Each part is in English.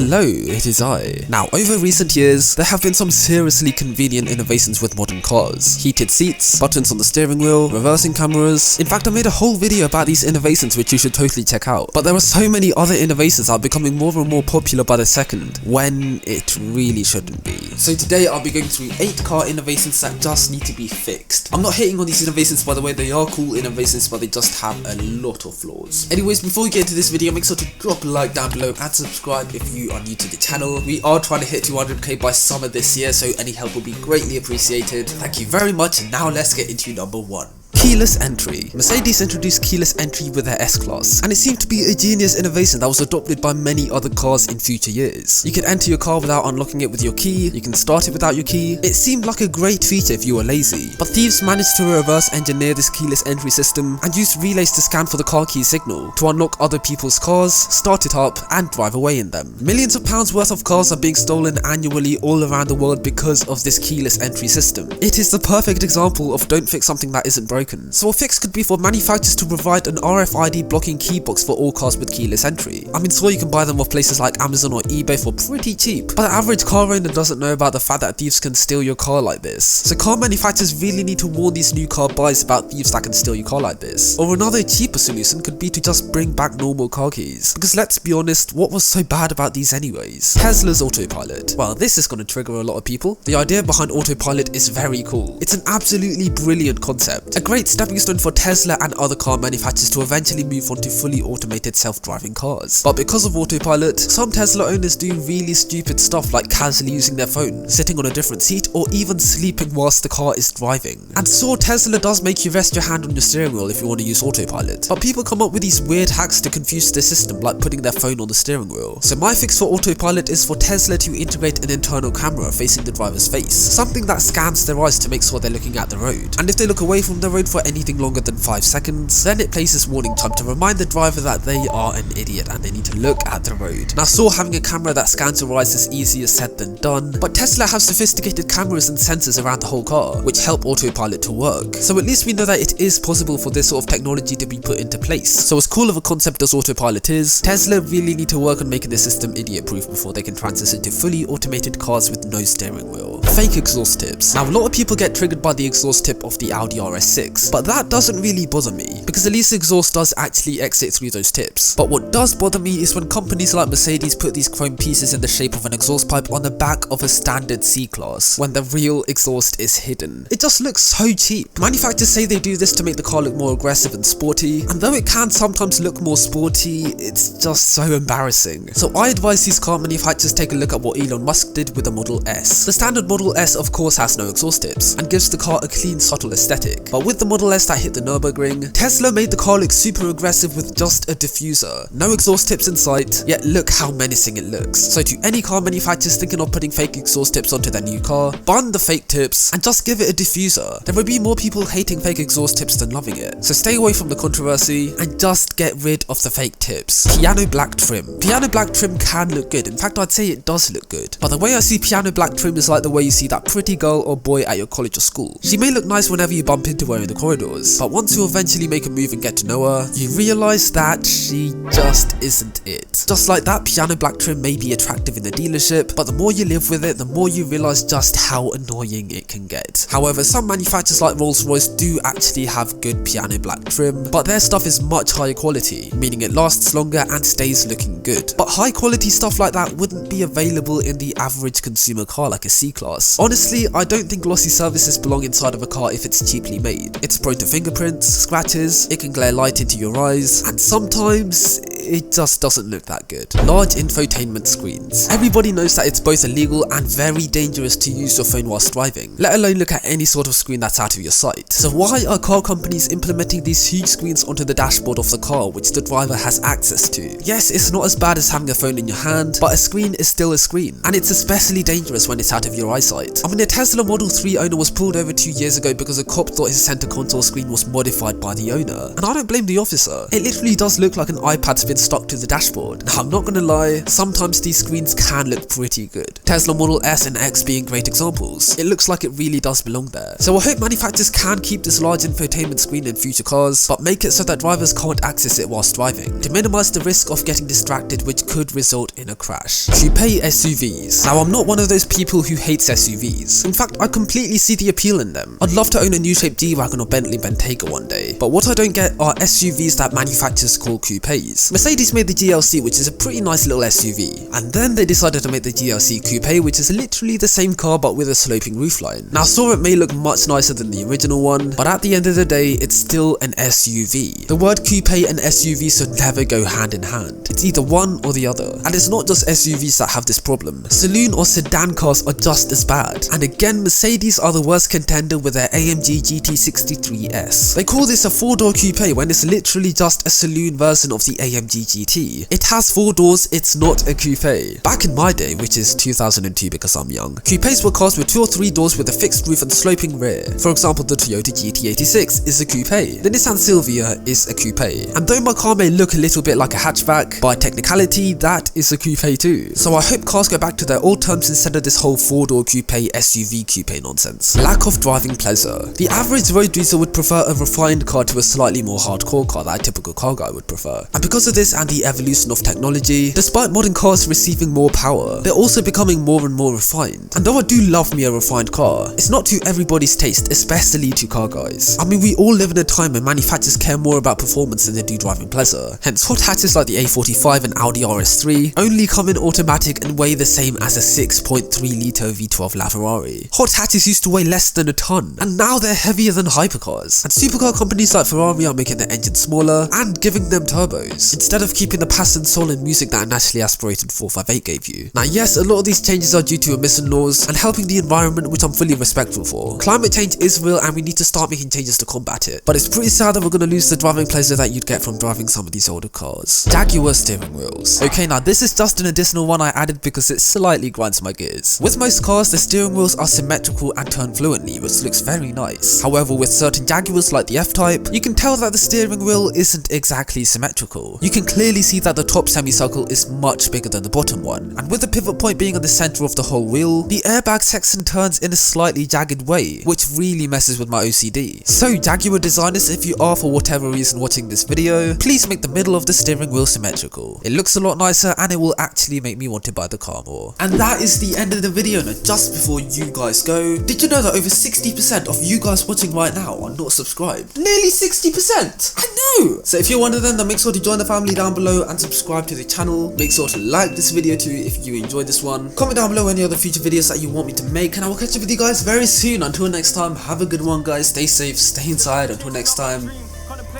Hello, it is I. Now, over recent years, there have been some seriously convenient innovations with modern cars. Heated seats, buttons on the steering wheel, reversing cameras. In fact, I made a whole video about these innovations which you should totally check out. But there are so many other innovations that are becoming more and more popular by the second, when it really shouldn't be. So today I'll be going through 8 car innovations that just need to be fixed. I'm not hating on these innovations, by the way. They are cool innovations, but they just have a lot of flaws. Anyways, before we get into this video, make sure to drop a like down below and subscribe if you are new to the channel. We are trying to hit 200k by summer this year, so any help will be greatly appreciated. Thank you very much, and now let's get into number 1. Keyless entry. Mercedes introduced keyless entry with their S-Class, and it seemed to be a genius innovation that was adopted by many other cars in future years. You can enter your car without unlocking it with your key, you can start it without your key. It seemed like a great feature if you were lazy, but thieves managed to reverse engineer this keyless entry system and used relays to scan for the car key signal to unlock other people's cars, start it up, and drive away in them. Millions of pounds worth of cars are being stolen annually all around the world because of this keyless entry system. It is the perfect example of don't fix something that isn't broken. So a fix could be for manufacturers to provide an RFID blocking key box for all cars with keyless entry. I mean, sure, you can buy them off places like Amazon or eBay for pretty cheap, but the average car owner doesn't know about the fact that thieves can steal your car like this. So car manufacturers really need to warn these new car buyers about thieves that can steal your car like this. Or another cheaper solution could be to just bring back normal car keys, because let's be honest, what was so bad about these anyways? Tesla's Autopilot. Well, this is going to trigger a lot of people. The idea behind Autopilot is very cool. It's an absolutely brilliant concept, a great stepping stone for Tesla and other car manufacturers to eventually move on to fully automated self-driving cars. But because of Autopilot, some Tesla owners do really stupid stuff like casually using their phone, sitting on a different seat, or even sleeping whilst the car is driving. And so Tesla does make you rest your hand on your steering wheel if you want to use Autopilot, but people come up with these weird hacks to confuse the system, like putting their phone on the steering wheel. So my fix for Autopilot is for Tesla to integrate an internal camera facing the driver's face, something that scans their eyes to make sure they're looking at the road. And if they look away from the road for anything longer than 5 seconds, then it plays this warning chime to remind the driver that they are an idiot and they need to look at the road. Now, so having a camera that scans your eyes is easier said than done, but Tesla have sophisticated cameras and sensors around the whole car, which help Autopilot to work. So at least we know that it is possible for this sort of technology to be put into place. So as cool of a concept as Autopilot is, Tesla really need to work on making the system idiot-proof before they can transition to fully automated cars with no steering wheel. Fake exhaust tips. Now, a lot of people get triggered by the exhaust tip of the Audi RS6, but that doesn't really bother me, because at least the exhaust does actually exit through those tips. But what does bother me is when companies like Mercedes put these chrome pieces in the shape of an exhaust pipe on the back of a standard C-Class, when the real exhaust is hidden. It just looks so cheap. Manufacturers say they do this to make the car look more aggressive and sporty, and though it can sometimes look more sporty, it's just so embarrassing. So I advise these car manufacturers take a look at what Elon Musk did with the Model S. The standard Model S of course has no exhaust tips, and gives the car a clean, subtle aesthetic. But with the Model S that hit the Nürburgring, Tesla made the car look super aggressive with just a diffuser. No exhaust tips in sight, yet look how menacing it looks. So to any car manufacturers thinking of putting fake exhaust tips onto their new car, burn the fake tips and just give it a diffuser. There would be more people hating fake exhaust tips than loving it. So stay away from the controversy and just get rid of the fake tips. Piano black trim. Piano black trim can look good. In fact, I'd say it does look good. But the way I see piano black trim is like the way you see that pretty girl or boy at your college or school. She may look nice whenever you bump into her in the corridors, but once you eventually make a move and get to know her, you realise that she just isn't it. Just like that, piano black trim may be attractive in the dealership, but the more you live with it, the more you realise just how annoying it can get. However, some manufacturers like Rolls-Royce do actually have good piano black trim, but their stuff is much higher quality, meaning it lasts longer and stays looking good. But high quality stuff like that wouldn't be available in the average consumer car like a C-Class. Honestly, I don't think glossy surfaces belong inside of a car if it's cheaply made. It's prone to fingerprints, scratches, it can glare light into your eyes, and sometimes it just doesn't look that good. Large infotainment screens. Everybody knows that it's both illegal and very dangerous to use your phone whilst driving, let alone look at any sort of screen that's out of your sight. So why are car companies implementing these huge screens onto the dashboard of the car which the driver has access to? Yes, it's not as bad as having a phone in your hand, but a screen is still a screen, and it's especially dangerous when it's out of your eyesight. I mean, a Tesla Model 3 owner was pulled over 2 years ago because a cop thought his center console screen was modified by the owner, and I don't blame the officer. It literally does look like an iPad been stuck to the dashboard. Now I'm not gonna lie, sometimes these screens can look pretty good. Tesla Model S and X being great examples. It looks like it really does belong there. So I hope manufacturers can keep this large infotainment screen in future cars, but make it so that drivers can't access it whilst driving, to minimize the risk of getting distracted, which could result in a crash. Coupé SUVs. Now I'm not one of those people who hates SUVs. In fact, I completely see the appeal in them. I'd love to own a new shaped G-Wagon or Bentley Bentayga one day, but what I don't get are SUVs that manufacturers call coupés. Mercedes made the GLC, which is a pretty nice little SUV, and then they decided to make the GLC Coupé, which is literally the same car but with a sloping roofline. Now sure, it may look much nicer than the original one, but at the end of the day, it's still an SUV. The word coupé and SUV should never go hand in hand. It's either one or the other. And it's not just SUVs that have this problem. Saloon or sedan cars are just as bad. And again, Mercedes are the worst contender with their AMG GT63S. They call this a 4-door coupé when it's literally just a saloon version of the AMG GT. It has 4 doors, it's not a coupé. Back in my day, which is 2002 because I'm young, coupés were cars with 2 or 3 doors with a fixed roof and sloping rear. For example, the Toyota GT86 is a coupé. The Nissan Silvia is a coupé. And though my car may look a little bit like a hatchback, by technicality, that is a coupé too. So I hope cars go back to their old terms instead of this whole 4-door coupé SUV coupé nonsense. Lack of driving pleasure. The average road user would prefer a refined car to a slightly more hardcore car that a typical car guy would prefer. And because of this and the evolution of technology, despite modern cars receiving more power, they're also becoming more and more refined. And though I do love me a refined car, it's not to everybody's taste, especially to car guys. I mean, we all live in a time when manufacturers care more about performance than they do driving pleasure. Hence, hot hatches like the A45 and Audi RS3 only come in automatic and weigh the same as a 6.3 litre V12 LaFerrari. Hot hatches used to weigh less than a ton, and now they're heavier than hypercars. And supercar companies like Ferrari are making their engines smaller and giving them turbos, instead of keeping the passion, soul and music that a naturally aspirated 458 gave you. Now yes, a lot of these changes are due to emission laws and helping the environment, which I'm fully respectful for. Climate change is real and we need to start making changes to combat it. But it's pretty sad that we're going to lose the driving pleasure that you'd get from driving some of these older cars. Jaguar steering wheels. Okay, now this is just an additional one I added because it slightly grinds my gears. With most cars, the steering wheels are symmetrical and turn fluently, which looks very nice. However, with certain Jaguars like the F-Type, you can tell that the steering wheel isn't exactly symmetrical. You can clearly see that the top semicircle is much bigger than the bottom one, and with the pivot point being on the center of the whole wheel, the airbag section turns in a slightly jagged way, which really messes with my OCD. So Jaguar designers, if you are for whatever reason watching this video, please make the middle of the steering wheel symmetrical. It looks a lot nicer and it will actually make me want to buy the car more. And that is the end of the video. Now just before you guys go, did you know that over 60% of you guys watching right now are not subscribed? Nearly 60%! I know! So if you're one of them, then make sure to join the family down below and subscribe to the channel. Make sure to like this video too if you enjoyed this one. Comment down below any other future videos that you want me to make, and I will catch up with you guys very soon. Until next time, have a good one guys, stay safe, stay inside. Until next time,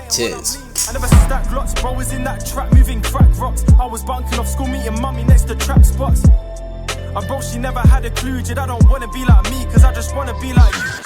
cheers. I never stacked lots, bro was in that trap moving crack rocks. I was bunking off school meeting mummy next to trap spots. And bro, she never had a clue, Jid, I don't wanna be like me, cause I just wanna be like you.